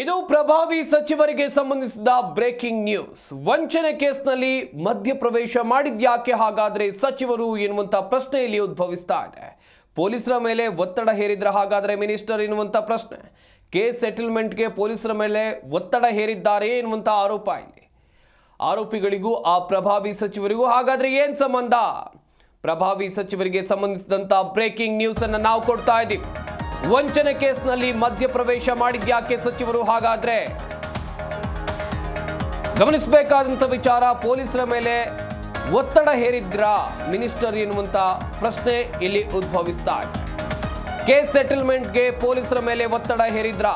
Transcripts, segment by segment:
ಇದು ಪ್ರಭಾವಿ ಸಚಿವರಿಗೆ ಸಂಬಂಧಿಸಿದ ಬ್ರೇಕಿಂಗ್ ನ್ಯೂಸ್. ವಂಚನೆ ಕೇಸ್ನಲ್ಲಿ ಮಧ್ಯಪ್ರವೇಶ ಮಾಡಿದ್ಯಾಕೆ ಹಾಗಾದ್ರೆ ಸಚಿವರು ಎನ್ನುವಂತ ಪ್ರಶ್ನೆಯಲ್ಲಿ ಉದ್ಭವಿಸ್ತಾ ಇದೆ. ಪೊಲೀಸರ ಮೇಲೆ ಒತ್ತಡ ಹೇರಿದ್ರ ಹಾಗಾದ್ರೆ ಮಿನಿಸ್ಟರ್ ಎನ್ನುವಂತ ಪ್ರಶ್ನೆ. ಕೇಸ್ ಸೆಟಲ್ಮೆಂಟ್ಗೆ ಪೊಲೀಸರ ಮೇಲೆ ಒತ್ತಡ ಹೇರಿದ್ದಾರೆ ಎನ್ನುವಂತ ಆರೋಪ ಇಲ್ಲಿ. ಆರೋಪಿಗಳಿಗೂ ಆ ಪ್ರಭಾವಿ ಸಚಿವರಿಗೂ ಹಾಗಾದ್ರೆ ಏನ್ ಸಂಬಂಧ? ಪ್ರಭಾವಿ ಸಚಿವರಿಗೆ ಸಂಬಂಧಿಸಿದಂತ ಬ್ರೇಕಿಂಗ್ ನ್ಯೂಸ್ ಅನ್ನು ನಾವು ಕೊಡ್ತಾ ಇದ್ದೀವಿ. ವಂಚನೆ ಕೇಸ್ನಲ್ಲಿ ಮಧ್ಯಪ್ರವೇಶ ಮಾಡಿದ್ಯಾಕೆ ಸಚಿವರು ಹಾಗಾದ್ರೆ? ಗಮನಿಸಬೇಕಾದಂತ ವಿಚಾರ, ಪೊಲೀಸರ ಮೇಲೆ ಒತ್ತಡ ಹೇರಿದ್ರಾ ಮಿನಿಸ್ಟರ್ ಎನ್ನುವಂತ ಪ್ರಶ್ನೆ ಇಲ್ಲಿ ಉದ್ಭವಿಸ್ತಾ ಇದೆ. ಕೇಸ್ ಸೆಟಲ್ಮೆಂಟ್ಗೆ ಪೊಲೀಸರ ಮೇಲೆ ಒತ್ತಡ ಹೇರಿದ್ರಾ?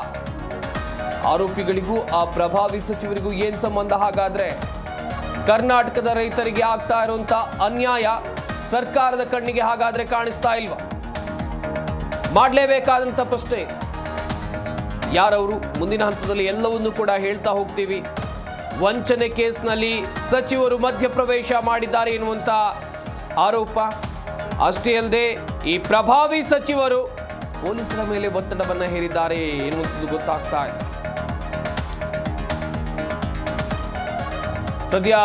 ಆರೋಪಿಗಳಿಗೂ ಆ ಪ್ರಭಾವಿ ಸಚಿವರಿಗೂ ಏನ್ ಸಂಬಂಧ ಹಾಗಾದ್ರೆ? ಕರ್ನಾಟಕದ ರೈತರಿಗೆ ಆಗ್ತಾ ಇರುವಂತ ಅನ್ಯಾಯ ಸರ್ಕಾರದ ಕಣ್ಣಿಗೆ ಹಾಗಾದ್ರೆ ಕಾಣಿಸ್ತಾ ಇಲ್ವಾ? ಮಾಡಲೇಬೇಕಾದಂತ ಪ್ರಶ್ನೆ. ಯಾರವರು? ಮುಂದಿನ ಹಂತದಲ್ಲಿ ಎಲ್ಲವನ್ನೂ ಕೂಡ ಹೇಳ್ತಾ ಹೋಗ್ತೀವಿ. ವಂಚನೆ ಕೇಸ್ನಲ್ಲಿ ಸಚಿವರು ಮಧ್ಯಪ್ರವೇಶ ಮಾಡಿದ್ದಾರೆ ಎನ್ನುವಂತ ಆರೋಪ. ಅಷ್ಟೇ ಅಲ್ಲದೆ ಈ ಪ್ರಭಾವಿ ಸಚಿವರು ಪೊಲೀಸರ ಮೇಲೆ ಒತ್ತಡವನ್ನ ಹೇರಿದ್ದಾರೆ ಎನ್ನುವಂಥದ್ದು ಗೊತ್ತಾಗ್ತಾ ಇದೆ. ಸದ್ಯ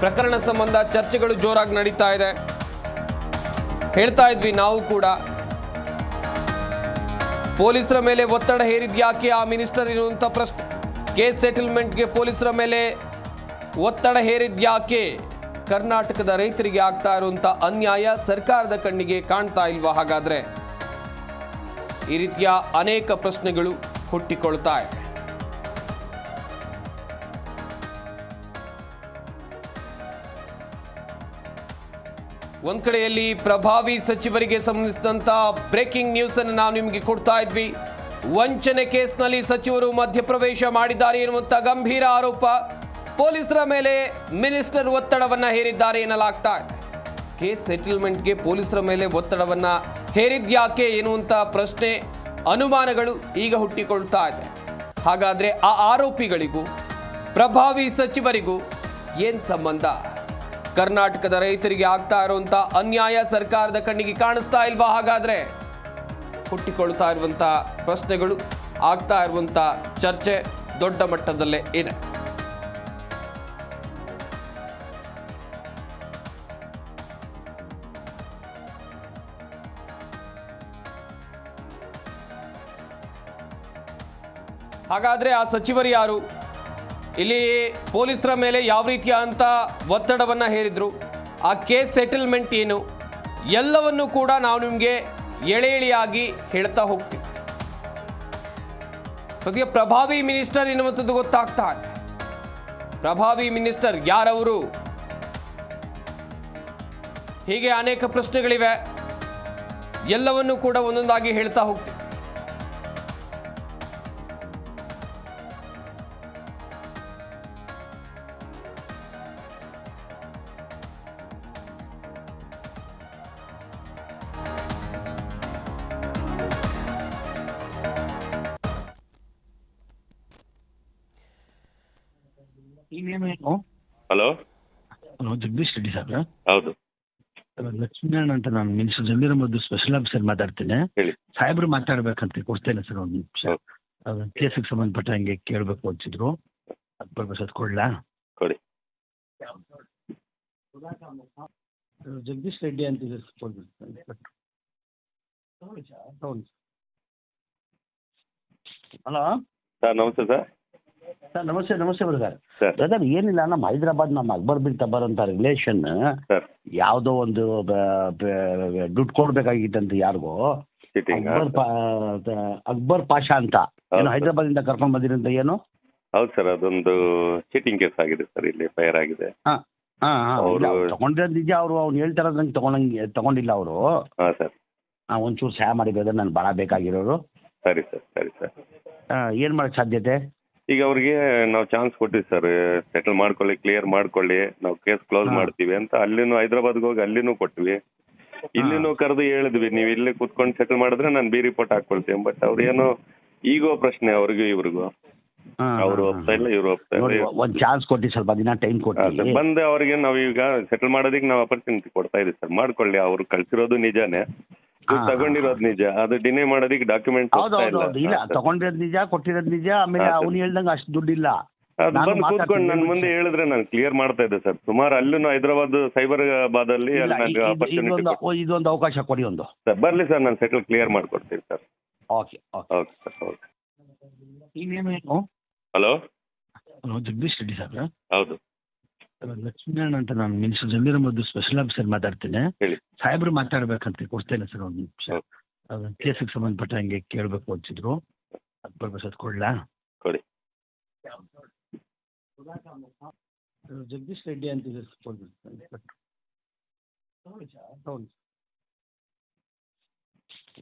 ಪ್ರಕರಣ ಸಂಬಂಧ ಚರ್ಚೆಗಳು ಜೋರಾಗಿ ನಡೀತಾ ಇದೆ. ಹೇಳ್ತಾ ಇದ್ವಿ ನಾವು ಕೂಡ, ಪೊಲೀಸರ ಮೇಲೆ ಒತ್ತಡ ಹೇರಿದ್ಯಾಕೆ ಆ ಮಿನಿಸ್ಟರ್ ಎನ್ನುವಂಥ ಪ್ರಶ್ನೆ. ಕೇಸ್ ಸೆಟಲ್ಮೆಂಟ್ಗೆ ಪೊಲೀಸರ ಮೇಲೆ ಒತ್ತಡ ಹೇರಿದ್ಯಾಕೆ? ಕರ್ನಾಟಕದ ರೈತರಿಗೆ ಆಗ್ತಾ ಇರುವಂಥ ಅನ್ಯಾಯ ಸರ್ಕಾರದ ಕಣ್ಣಿಗೆ ಕಾಣ್ತಾ ಇಲ್ವಾ ಹಾಗಾದ್ರೆ? ಈ ರೀತಿಯ ಅನೇಕ ಪ್ರಶ್ನೆಗಳು ಹುಟ್ಟಿಕೊಳ್ತಾ ಇವೆ. ಒಂದ್ ಕಡೆಯಲ್ಲಿ ಪ್ರಭಾವಿ ಸಚಿವರಿಗೆ ಸಂಬಂಧಿಸಿದಂತ ಬ್ರೇಕಿಂಗ್ ನ್ಯೂಸ್ ಅನ್ನು ನಾವು ನಿಮಗೆ ಕೊಡ್ತಾ ಇದ್ವಿ. ವಂಚನೆ ಕೇಸ್ನಲ್ಲಿ ಸಚಿವರು ಮಧ್ಯಪ್ರವೇಶ ಮಾಡಿದ್ದಾರೆ ಎನ್ನುವಂತ ಗಂಭೀರ ಆರೋಪ. ಪೊಲೀಸರ ಮೇಲೆ ಮಿನಿಸ್ಟರ್ ಒತ್ತಡವನ್ನ ಹೇರಿದ್ದಾರೆ ಎನ್ನಲಾಗ್ತಾ ಇದೆ. ಕೇಸ್ ಸೆಟಲ್ಮೆಂಟ್ಗೆ ಪೊಲೀಸರ ಮೇಲೆ ಒತ್ತಡವನ್ನ ಹೇರಿದ್ಯಾಕೆ ಎನ್ನುವಂತ ಪ್ರಶ್ನೆ, ಅನುಮಾನಗಳು ಈಗ ಹುಟ್ಟಿಕೊಳ್ತಾ ಇದೆ. ಹಾಗಾದ್ರೆ ಆ ಆರೋಪಿಗಳಿಗೂ ಪ್ರಭಾವಿ ಸಚಿವರಿಗೂ ಏನ್ ಸಂಬಂಧ? ಕರ್ನಾಟಕದ ರೈತರಿಗೆ ಆಗ್ತಾ ಇರುವಂತ ಅನ್ಯಾಯ ಸರ್ಕಾರದ ಕಣ್ಣಿಗೆ ಕಾಣಿಸ್ತಾ ಇಲ್ವಾ ಹಾಗಾದ್ರೆ? ಹುಟ್ಟಿಕೊಳ್ತಾ ಇರುವಂತ ಪ್ರಶ್ನೆಗಳು, ಆಗ್ತಾ ಇರುವಂತ ಚರ್ಚೆ ದೊಡ್ಡ ಮಟ್ಟದಲ್ಲೇ ಇದೆ. ಹಾಗಾದ್ರೆ ಆ ಸಚಿವರು ಯಾರು? ಇಲ್ಲಿ ಪೊಲೀಸರ ಮೇಲೆ ಯಾವ ರೀತಿಯ ಅಂತ ಒತ್ತಡವನ್ನ ಹೇರಿದ್ರು, ಆ ಕೇಸ್ ಸೆಟಲ್ಮೆಂಟ್ ಏನು, ಎಲ್ಲವನ್ನೂ ಕೂಡ ನಾವು ನಿಮಗೆ ಎಳೆ ಎಳೆಯಾಗಿ ಹೇಳ್ತಾ ಹೋಗ್ತೀವಿ. ಸದ್ಯ ಪ್ರಭಾವಿ ಮಿನಿಸ್ಟರ್ ಎನ್ನುವಂಥದ್ದು ಗೊತ್ತಾಗ್ತಾ ಇದೆ. ಪ್ರಭಾವಿ ಮಿನಿಸ್ಟರ್ ಯಾರವರು? ಹೀಗೆ ಅನೇಕ ಪ್ರಶ್ನೆಗಳಿವೆ. ಎಲ್ಲವನ್ನೂ ಕೂಡ ಒಂದೊಂದಾಗಿ ಹೇಳ್ತಾ ಹೋಗ್ತೀವಿ. ಹಲೋ ಹಲೋ, ಜಗದೀಶ್ ರೆಡ್ಡಿ ಸಾಹೇಬ್ರ? ಹೌದು, ಲಕ್ಷ್ಮೀನಾರಾಯಣ ಅಂತ, ನಾನು minister Zameer Ahmed special officer ಮಾತಾಡ್ತೇನೆ. ಹೇಳಿ. ಸಾಹೇಬ್ರು ಮಾತಾಡ್ಬೇಕಂತ ಕೊಡ್ತೇನೆ ಸರ್, ಒಂದು ನಿಮಿಷ. ಕೇಸಿಗೆ ಸಂಬಂಧಪಟ್ಟಂಗೆ ಕೇಳಬೇಕು ಅಂತಿದ್ರು, ಅದು ಕೊಡ್ಲಾ? ಕೊಡಿ. ಜಗದೀಶ್ ರೆಡ್ಡಿ ಅಂತ ಹಲೋ ಸರ್, ನಮಸ್ತೆ ಸರ್. ಸರ್ ನಮಸ್ತೆ. ನಮಸ್ತೆ ಬ್ರದರ್. ಸರ್. ಬ್ರದರ್ ಏನಿಲ್ಲ, ನಮ್ಮ ಹೈದರಾಬಾದ್ ನಮ್ಮ ಅಕ್ಬರ್ ಬಿನ್ ತಬರ್ ಅಂತ ರಿಲೇಷನ್ ಸರ್, ಯಾವುದೋ ಒಂದು ದುಡ್ಡು ಕೊಡ್ಬೇಕಾಗಿತ್ತಂತ ಯಾರಿಗೋ, ಚೀಟಿಂಗ್. ಅಕ್ಬರ್ ಪಾಷಾ ಅಂತ ಏನು ಹೈದರಾಬಾದ್ ಇಂದ ಕರ್ಕೊಂಡ್ ಬಂದಿರಂತ ಏನು? ಹೌದು ಸರ್, ಅದೊಂದು ಚೀಟಿಂಗ್ ಕೇಸ್ ಆಗಿದೆ ಸರ್, ಇಲ್ಲಿ ಫೈರ್ ಆಗಿದೆ. ತಗೊಂಡಿರೋದು ನಿಜ. ಅವ್ನು ಹೇಳ್ತಾರ ನಂಗೆ ತಗೊಂಡಿಲ್ಲ ಅವರು. ಹಾಂ ಸರ್. ಒಂಚೂರು ಸಹಾಯ ಮಾಡಿ ಬ್ರದರ್, ನಾನು ಭಾಳ ಬೇಕಾಗಿರೋರು. ಸರಿ ಸರ್, ಸರಿ ಸರ್. ಏನು ಮಾಡಕ್ ಸಾಧ್ಯತೆ? ಈಗ ಅವ್ರಿಗೆ ನಾವು ಚಾನ್ಸ್ ಕೊಟ್ಟಿವಿ ಸರ್, ಸೆಟಲ್ ಮಾಡ್ಕೊಳ್ಳಿ, ಕ್ಲಿಯರ್ ಮಾಡ್ಕೊಳ್ಳಿ, ನಾವು ಕೇಸ್ ಕ್ಲೋಸ್ ಮಾಡ್ತೀವಿ ಅಂತ. ಅಲ್ಲಿನೂ ಹೈದರಾಬಾದ್ಗೆ ಹೋಗಿ ಅಲ್ಲಿನೂ ಕೊಟ್ವಿ, ಇಲ್ಲಿನೂ ಕರೆದು ಹೇಳಿದ್ವಿ, ನೀವು ಇಲ್ಲಿ ಕುತ್ಕೊಂಡು ಸೆಟಲ್ ಮಾಡಿದ್ರೆ ನಾನು ಬಿ ರಿಪೋರ್ಟ್ ಹಾಕೊಳ್ತೀನಿ. ಬಟ್ ಅವ್ರು ಏನೋ ಈಗೋ ಪ್ರಶ್ನೆ ಅವ್ರಿಗೂ ಇವ್ರಿಗೂ. ಅವರು ಒಪ್ತಾ ಇಲ್ಲ, ಇವ್ರು ಒಪ್ತಾ ಇಲ್ಲ. ಒಂದು ಚಾನ್ಸ್ ಕೊಟ್ಟು ಸ್ವಲ್ಪ ದಿನ ಟೈಮ್ ಕೊಟ್ಟು ಬಂದೆ ಅವ್ರಿಗೆ ನಾವು ಈಗ ಸೆಟಲ್ ಮಾಡೋದಕ್ಕೆ ನಾವು ಅಪರ್ಚುನಿಟಿ ಕೊಡ್ತಾ ಇದೀವಿ ಸರ್. ಮಾಡ್ಕೊಳ್ಳಿ, ಅವ್ರು ಕಳ್ಸಿರೋದು ನಿಜಾನೇ, ತಗೊಂಡಿರೋದು ನಿಜ, ಅದು ಡಿನೇ ಮಾಡೋದಕ್ಕೆ ಡಾಕ್ಯುಮೆಂಟ್ ಇಲ್ಲ ತಗೊಂಡಿರೋದು ನಿಜ, ಕೊಟ್ಟಿರೋದು ನಿಜ. ಆಮೇಲೆ ಅವ್ನು ಹೇಳ್ದಂಗೆ ಅಷ್ಟು ದುಡ್ಡಿಲ್ಲ. ಅದು ಬಂದು ಕೂತ್ಕೊಂಡು ನನ್ನ ಮುಂದೆ ಹೇಳಿದ್ರೆ ನಾನು ಕ್ಲಿಯರ್ ಮಾಡ್ತಾ ಇದ್ದೆ ಸರ್. ಸುಮಾರು ಅಲ್ಲೂ ಹೈದರಾಬಾದ್ ಸೈಬರಾಬಾದ್ ಅಲ್ಲಿ ಇದೊಂದು ಅವಕಾಶ ಕೊಡಿ ಒಂದು ಸರ್. ಬರ್ಲಿ ಸರ್, ನಾನು ಸೆಟಲ್ ಕ್ಲಿಯರ್ ಮಾಡ್ಕೊಡ್ತೀನಿ sir. Okay okay sir, okay. Hello hello, Jagadish Reddy sir? ಹೌದು. ಲಕ್ಷ್ಮೀನಾರಾಯಣ ಅಂತ, ನಾನು minister Zameer Ahmed special officer ಮಾತಾಡ್ತೇನೆ. ಹೇಳಿ. ಸಾಹೇಬ್ರು ಮಾತಾಡ್ಬೇಕಂತ ಕೊಡ್ತೇನೆ ಸರ್ ಒಂದು ನಿಮಿಷ. ಕೇಸಿಗೆ ಸಂಬಂಧಪಟ್ಟ ಹಂಗೆ ಕೇಳಬೇಕು ಅಂತಿದ್ರು, ಅದು ಬರ್ಬೇಕು ಕೊಡ್ಲಾ? ಕೊಡಿ. ಜಗದೀಶ್ ರೆಡ್ಡಿ ಅಂತ.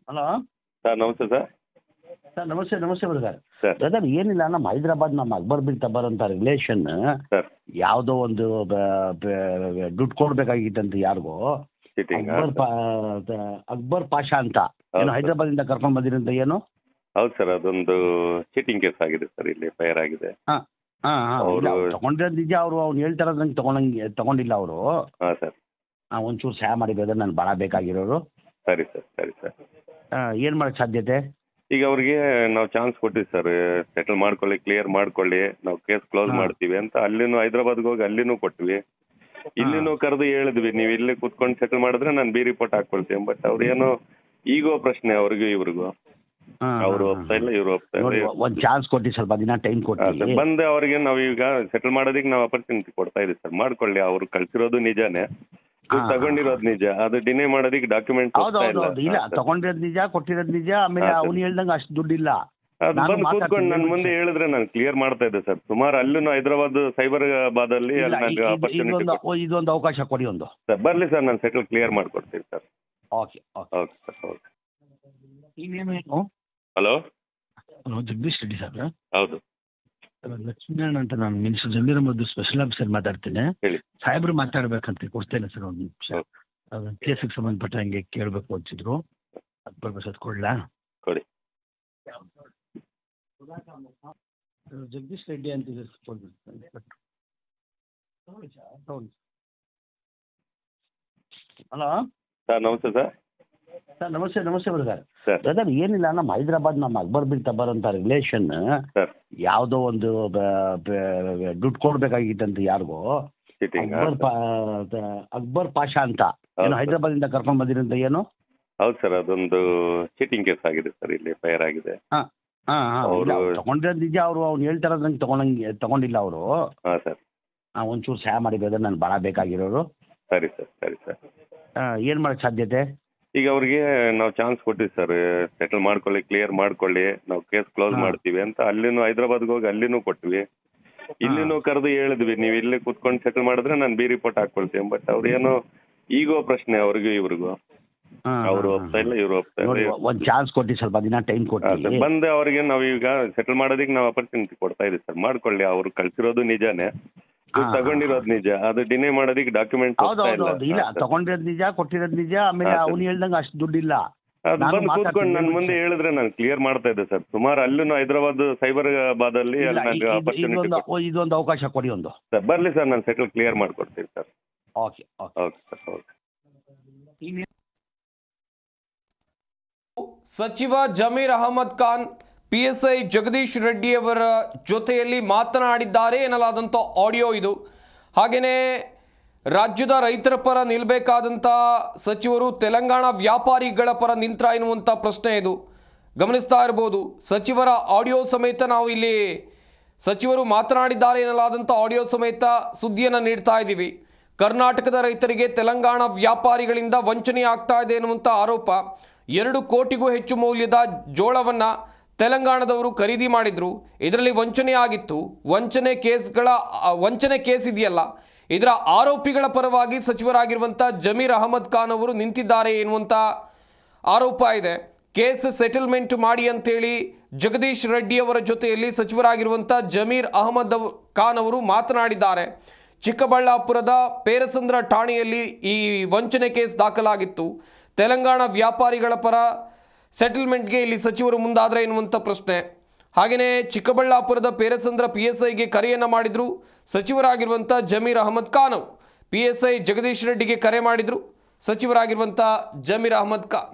ಹಲೋ ಸರ್, ನಮಸ್ತೆ ಸರ್. ಸರ್ ನಮಸ್ತೆ ಬ್ರದರ್. ಏನಿಲ್ಲ, ನಮ್ಮ ಹೈದರಾಬಾದ್ ನಮ್ಮ ಅಕ್ಬರ್ ಬಿನ್ ತಬರ್ ಅಂತ ರಿಲೇಷನ್ ಯಾವುದೋ ಒಂದು ದುಡ್ಡು ಕೊಡ್ಬೇಕಾಗಿತ್ತಂತ ಯಾರಿಗೋ, ಅಕ್ಬರ್ ಪಾಷಾ ಅಂತ, ಏನು ಹೈದರಾಬಾದ್ ಇಂದ ಕರ್ಕೊಂಡ್ ಬಂದಿರಂತ. ಏನು? ಹೌದು ಸರ್, ಅದೊಂದು ಚೀಟಿಂಗ್ ಕೇಸ್ ಆಗಿದೆ ಸರ್, ಇಲ್ಲಿ ಫೈರ್ ಆಗಿದೆ. ತಗೊಂಡಿರೋದು ನಿಜ. ಅವ್ನು ಹೇಳ್ತಾರ ತಗೊಂಡಿಲ್ಲ ಅವರು. ಸರ್ ಒಂಚೂರು ಸಹಾಯ ಮಾಡಿ ಬ್ರದರ್, ನಾನು ಭಾಳ ಬೇಕಾಗಿರೋರು. ಸರಿ ಸರ್. ಏನ್ ಮಾಡಕ್ ಸಾಧ್ಯತೆ? ಈಗ ಅವ್ರಿಗೆ ನಾವು ಚಾನ್ಸ್ ಕೊಟ್ಟಿವಿ ಸರ್, ಸೆಟಲ್ ಮಾಡ್ಕೊಳ್ಳಿ, ಕ್ಲಿಯರ್ ಮಾಡ್ಕೊಳ್ಳಿ, ನಾವು ಕೇಸ್ ಕ್ಲೋಸ್ ಮಾಡ್ತೀವಿ ಅಂತ. ಅಲ್ಲಿನೂ ಹೈದರಾಬಾದ್ಗೆ ಹೋಗಿ ಅಲ್ಲಿನೂ ಕೊಟ್ವಿ, ಇಲ್ಲಿನೂ ಕರೆದು ಹೇಳಿದ್ವಿ, ನೀವು ಇಲ್ಲಿ ಕುತ್ಕೊಂಡು ಸೆಟಲ್ ಮಾಡಿದ್ರೆ ನಾನು ಬಿ ರಿಪೋರ್ಟ್ ಹಾಕೊಳ್ತೀನಿ. ಬಟ್ ಅವ್ರೇನೋ ಈಗೋ ಪ್ರಶ್ನೆ ಅವ್ರಿಗೂ ಇವ್ರಿಗೂ, ಅವ್ರು ಒಪ್ತಾ ಇಲ್ಲ, ಇವ್ರು ಒಪ್ತಾ ಇಲ್ಲ. ಒಂದ್ ಚಾನ್ಸ್ ಕೊಟ್ಟಿ, ಸ್ವಲ್ಪ ದಿನ ಟೈಮ್ ಕೊಟ್ಟು ಬಂದೆ. ಅವ್ರಿಗೆ ನಾವು ಈಗ ಸೆಟಲ್ ಮಾಡೋದಕ್ಕೆ ನಾವು ಅಪರ್ಚುನಿಟಿ ಕೊಡ್ತಾ ಇದೀವಿ ಸರ್. ಮಾಡ್ಕೊಳ್ಳಿ, ಅವ್ರು ಕಳ್ಸಿರೋದು ನಿಜಾನೇ, ತಗೊಂಡಿರೋದು ನಿಜ, ಅದು ಡಿನೇ ಮಾಡೋದಕ್ಕೆ ಡಾಕ್ಯುಮೆಂಟ್ ಇಲ್ಲ. ತಗೊಂಡಿರೋದು ನಿಜ, ಕೊಟ್ಟಿರೋದು ನಿಜ. ಆಮೇಲೆ ಅವ್ನು ಹೇಳ್ದಂಗೆ ಅಷ್ಟು ದುಡ್ಡಿಲ್ಲ. ಅದು ಬಂದು ಕೂತ್ಕೊಂಡು ನನ್ನ ಮುಂದೆ ಹೇಳಿದ್ರೆ ನಾನು ಕ್ಲಿಯರ್ ಮಾಡ್ತಾ ಇದ್ದೆ ಸರ್. ಸುಮಾರು ಅಲ್ಲೂ ಹೈದರಾಬಾದ್ ಸೈಬರಾಬಾದ್ ಅಲ್ಲಿ ಇದೊಂದು ಅವಕಾಶ ಕೊಡಿ ಒಂದು ಸರ್. ಬರ್ಲಿ ಸರ್, ನಾನು ಸೆಟಲ್ ಕ್ಲಿಯರ್ ಮಾಡ್ಕೊಡ್ತೀನಿ sir. Okay sir, okay. Hello Jagadish Reddy sir? ಹೌದು. ಲಕ್ಷ್ಮೀನಾರಾಯಣ ಅಂತ, ನಾನು minister Zameer Ahmed special officer ಮಾತಾಡ್ತೇನೆ. ಹೇಳಿ. ಸಾಹೇಬ್ರು ಮಾತಾಡ್ಬೇಕಂತ ಕೊಡ್ತೇನೆ ಸರ್ ಒಂದು ನಿಮಿಷ. ಕೇಸಿಗೆ ಸಂಬಂಧಪಟ್ಟ ಹಂಗೆ ಕೇಳಬೇಕು ಅಂತಿದ್ರು, ಅದು ಬರ್ಬೇಕು ಕೊಡ್ಲಾ? ಕೊಡಿ. ಜಗದೀಶ್ ರೆಡ್ಡಿ ಅಂತ. ಹಲೋ ಸರ್, ನಮಸ್ತೆ ಸರ್. ಸರ್ ನಮಸ್ತೆ ಬ್ರದರ್. ಏನಿಲ್ಲ, ನಮ್ಮ ಹೈದರಾಬಾದ್ ನಮ್ಮ ಅಕ್ಬರ್ ಬಿನ್ ತಬರ್ ಅಂತ ರಿಲೇಷನ್ ಯಾವುದೋ ಒಂದು ದುಡ್ಡು ಕೊಡ್ಬೇಕಾಗಿತ್ತಂತ ಯಾರಿಗೋ, ಅಕ್ಬರ್ ಪಾಷಾ ಅಂತ, ಏನು ಹೈದರಾಬಾದ್ ಇಂದ ಕರ್ಕೊಂಡ್ ಬಂದಿರಂತ. ಏನು? ಹೌದು ಸರ್, ಅದೊಂದು ಚೀಟಿಂಗ್ ಕೇಸ್ ಆಗಿದೆ ಸರ್, ಇಲ್ಲಿ ಫೈರ್ ಆಗಿದೆ. ತಗೊಂಡಿರೋದು ನಿಜ. ಅವ್ನು ಹೇಳ್ತಾರ ತಗೊಂಡಿಲ್ಲ ಅವರು. ಸರ್ ಒಂಚೂರು ಸಹಾಯ ಮಾಡಿ ಬ್ರದರ್, ನಾನು ಭಾಳ ಬೇಕಾಗಿರೋರು. ಸರಿ ಸರ್. ಏನ್ ಮಾಡಕ್ ಸಾಧ್ಯತೆ? ಈಗ ಅವ್ರಿಗೆ ನಾವು ಚಾನ್ಸ್ ಕೊಟ್ಟಿವಿ ಸರ್, ಸೆಟಲ್ ಮಾಡ್ಕೊಳ್ಳಿ, ಕ್ಲಿಯರ್ ಮಾಡ್ಕೊಳ್ಳಿ, ನಾವು ಕೇಸ್ ಕ್ಲೋಸ್ ಮಾಡ್ತೀವಿ ಅಂತ. ಅಲ್ಲಿನೂ ಹೈದರಾಬಾದ್ಗೆ ಹೋಗಿ ಅಲ್ಲಿನೂ ಕೊಟ್ವಿ, ಇಲ್ಲಿನೂ ಕರೆದು ಹೇಳಿದ್ವಿ, ನೀವು ಇಲ್ಲಿ ಕುತ್ಕೊಂಡು ಸೆಟಲ್ ಮಾಡಿದ್ರೆ ನಾನು ಬಿ ರಿಪೋರ್ಟ್ ಹಾಕೊಳ್ತೀನಿ. ಬಟ್ ಅವ್ರೇನೋ ಈಗೋ ಪ್ರಶ್ನೆ ಅವ್ರಿಗೂ ಇವ್ರಿಗೂ, ಅವ್ರು ಒಪ್ತಾ ಇಲ್ಲ, ಇವ್ರು ಒಪ್ತಾ ಇಲ್ಲ. ಒಂದ್ ಚಾನ್ಸ್ ಕೊಟ್ಟಿ, ಸ್ವಲ್ಪ ದಿನ ಟೈಮ್ ಕೊಟ್ಟು ಬಂದೆ. ಅವ್ರಿಗೆ ನಾವು ಈಗ ಸೆಟಲ್ ಮಾಡೋದಕ್ಕೆ ನಾವು ಅಪರ್ಚುನಿಟಿ ಕೊಡ್ತಾ ಇದೀವಿ ಸರ್. ಮಾಡ್ಕೊಳ್ಳಿ, ಅವ್ರು ಕಳ್ಸಿರೋದು ನಿಜಾನೇ, ತಗೊಂಡಿರೋದು ನಿಜ, ಅದು ಡಿನೇ ಮಾಡೋದಕ್ಕೆ ಡಾಕ್ಯುಮೆಂಟ್ ಇಲ್ಲ. ತಗೊಂಡಿರೋದು ನಿಜ, ಕೊಟ್ಟಿರೋದು ನಿಜ. ಆಮೇಲೆ ಅವ್ನು ಹೇಳ್ದಂಗೆ ಅಷ್ಟು ದುಡ್ಡಿಲ್ಲ. ಅದು ಬಂದು ಕೂತ್ಕೊಂಡು ನನ್ನ ಮುಂದೆ ಹೇಳಿದ್ರೆ ನಾನು ಕ್ಲಿಯರ್ ಮಾಡ್ತಾ ಇದ್ದೆ ಸರ್. ಸುಮಾರು ಅಲ್ಲೂ ಹೈದರಾಬಾದ್ ಸೈಬರಾಬಾದ್ ಅಲ್ಲಿ ಇದೊಂದು ಅವಕಾಶ ಕೊಡಿ ಒಂದು ಸರ್. ಬರ್ಲಿ ಸರ್, ನಾನು ಸೆಟಲ್ ಕ್ಲಿಯರ್ ಮಾಡ್ಕೊಡ್ತೀನಿ ಸರ್. Okay sir, okay. ಸಚಿವ ಜಮೀರ್ ಅಹಮದ್ ಖಾನ್ PSI ಜಗದೀಶ್ ರೆಡ್ಡಿ ಅವರ ಜೊತೆಯಲ್ಲಿ ಮಾತನಾಡಿದ್ದಾರೆ ಎನ್ನಲಾದಂಥ ಆಡಿಯೋ ಇದು. ಹಾಗೆಯೇ ರಾಜ್ಯದ ರೈತರ ಪರ ನಿಲ್ಲಬೇಕಾದಂಥ ಸಚಿವರು ತೆಲಂಗಾಣ ವ್ಯಾಪಾರಿಗಳ ಪರ ನಿಂತ್ರ ಎನ್ನುವಂಥ ಪ್ರಶ್ನೆ ಇದು. ಗಮನಿಸ್ತಾ ಇರ್ಬೋದು, ಸಚಿವರ ಆಡಿಯೋ ಸಮೇತ ನಾವು ಇಲ್ಲಿ ಸಚಿವರು ಮಾತನಾಡಿದ್ದಾರೆ ಎನ್ನಲಾದಂಥ ಆಡಿಯೋ ಸಮೇತ ಸುದ್ದಿಯನ್ನು ನೀಡ್ತಾ ಇದ್ದೀವಿ. ಕರ್ನಾಟಕದ ರೈತರಿಗೆ ತೆಲಂಗಾಣ ವ್ಯಾಪಾರಿಗಳಿಂದ ವಂಚನೆ ಆಗ್ತಾ ಇದೆ ಎನ್ನುವಂಥ ಆರೋಪ. 2 ಕೋಟಿಗೂ ಹೆಚ್ಚು ಮೌಲ್ಯದ ಜೋಳವನ್ನು ತೆಲಂಗಾಣದವರು ಖರೀದಿ ಮಾಡಿದ್ರು, ಇದರಲ್ಲಿ ವಂಚನೆ ಆಗಿತ್ತು. ವಂಚನೆ ಕೇಸ್ ಇದೆಯಲ್ಲ, ಇದರ ಆರೋಪಿಗಳ ಪರವಾಗಿ ಸಚಿವರಾಗಿರುವಂಥ ಜಮೀರ್ ಅಹಮದ್ ಖಾನ್ ಅವರು ನಿಂತಿದ್ದಾರೆ ಎನ್ನುವಂಥ ಆರೋಪ ಇದೆ. ಕೇಸ್ ಸೆಟಲ್ಮೆಂಟ್ ಮಾಡಿ ಅಂತೇಳಿ ಜಗದೀಶ್ ರೆಡ್ಡಿ ಅವರ ಜೊತೆಯಲ್ಲಿ ಸಚಿವರಾಗಿರುವಂಥ ಜಮೀರ್ ಅಹಮದ್ ಖಾನ್ ಅವರು ಮಾತನಾಡಿದ್ದಾರೆ. ಚಿಕ್ಕಬಳ್ಳಾಪುರದ ಪೇರಸಂದ್ರ ಠಾಣೆಯಲ್ಲಿ ಈ ವಂಚನೆ ಕೇಸ್ ದಾಖಲಾಗಿತ್ತು. ತೆಲಂಗಾಣ ವ್ಯಾಪಾರಿಗಳ ಪರ ಸೆಟಲ್ಮೆಂಟ್ಗೆ ಇಲ್ಲಿ ಸಚಿವರು ಮುಂದಾದರೆ ಎನ್ನುವಂಥ ಪ್ರಶ್ನೆ. ಹಾಗೆಯೇ ಚಿಕ್ಕಬಳ್ಳಾಪುರದ ಪೇರಸಂದ್ರ PSIಗೆ ಕರೆಯನ್ನು ಮಾಡಿದರು ಸಚಿವರಾಗಿರುವಂಥ ಜಮೀರ್ ಅಹಮದ್ ಖಾನ್. PSI ಜಗದೀಶ್ ರೆಡ್ಡಿಗೆ ಕರೆ ಮಾಡಿದರು ಸಚಿವರಾಗಿರುವಂಥ ಜಮೀರ್ ಅಹಮದ್ ಖಾನ್.